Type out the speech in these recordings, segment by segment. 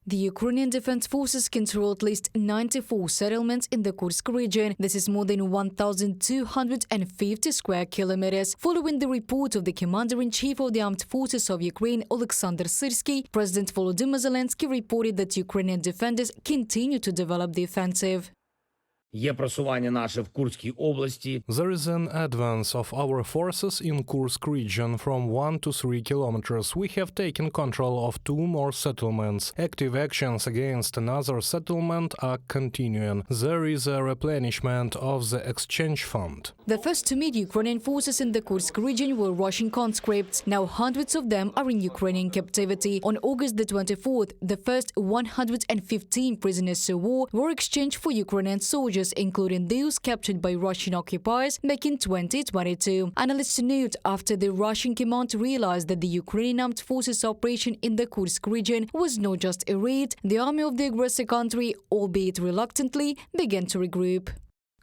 The Ukrainian Defense Forces control at least 94 settlements in the Kursk region. This is more than 1,250 square kilometers. Following the report of the Commander-in-Chief of the Armed Forces of Ukraine, Oleksandr Syrsky, President Volodymyr Zelensky reported that Ukrainian defenders continue to develop the offensive. Є просування наше в Курській області. There is an advance of our forces in Kursk region from 1 to 3 kilometers. We have taken control of 2 more settlements. Active actions against another settlement are continuing. There is a replenishment of the exchange fund. The first to meet Ukrainian forces in the Kursk region were Russian conscripts. Now hundreds of them are in Ukrainian captivity. On August the 24th, the first 115 prisoners of war were exchanged for Ukrainian soldiers, including those captured by Russian occupiers back in 2022. Analysts note after the Russian command realized that the Ukrainian Armed Forces operation in the Kursk region was not just a raid, the army of the aggressor country, albeit reluctantly, began to regroup.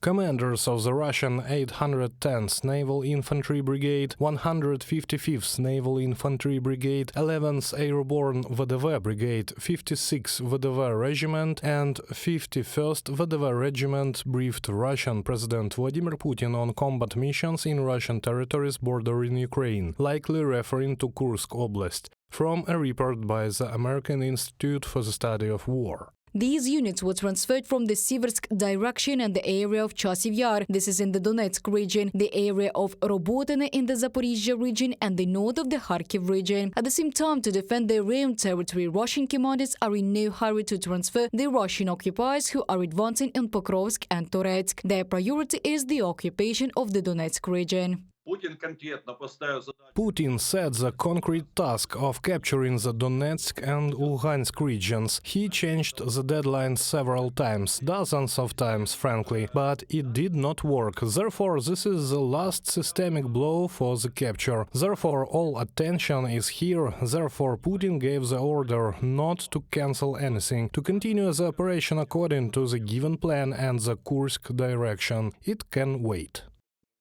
Commanders of the Russian 810th Naval Infantry Brigade, 155th Naval Infantry Brigade, 11th Airborne VDV Brigade, 56th VDV Regiment and 51st VDV Regiment briefed Russian President Vladimir Putin on combat missions in Russian territories bordering Ukraine, likely referring to Kursk Oblast, from a report by the American Institute for the Study of War. These units were transferred from the Siversk direction and the area of Chasiv Yar. This is in the Donetsk region, the area of Robotine in the Zaporizhzhia region and the north of the Kharkiv region. At the same time, to defend their own territory, Russian commanders are in no hurry to transfer the Russian occupiers who are advancing in Pokrovsk and Toretsk. Their priority is the occupation of the Donetsk region. Putin set the concrete task of capturing the Donetsk and Luhansk regions. He changed the deadline several times, dozens of times, frankly, but it did not work. Therefore, this is the last systemic blow for the capture. Therefore, all attention is here. Therefore, Putin gave the order not to cancel anything, to continue the operation according to the given plan and the Kursk direction. It can wait.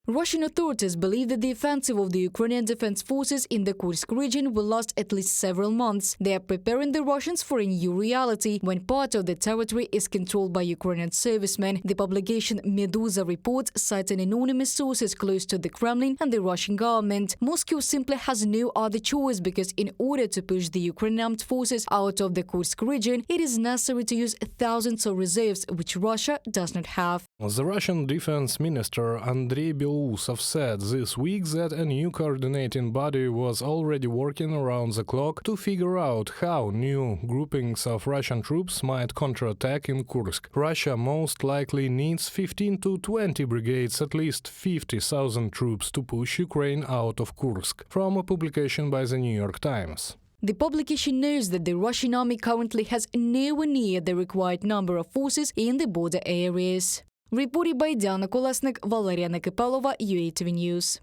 Russian authorities believe that the offensive of the Ukrainian Defense Forces in the Kursk region will last at least several months. They are preparing the Russians for a new reality, when part of the territory is controlled by Ukrainian servicemen. The publication Meduza reports, citing anonymous sources close to the Kremlin and the Russian government. Moscow simply has no other choice because in order to push the Ukrainian Armed Forces out of the Kursk region, it is necessary to use thousands of reserves, which Russia does not have. The Russian Defense Minister Andrei Belousov said this week that a new coordinating body was already working around the clock to figure out how new groupings of Russian troops might counterattack in Kursk. Russia most likely needs 15 to 20 brigades, at least 50,000 troops to push Ukraine out of Kursk, from a publication by the New York Times. The publication notes that the Russian army currently has nowhere near the required number of forces in the border areas. Reported by Diana Kolesnik, Valeria Nekipelova, UATV News.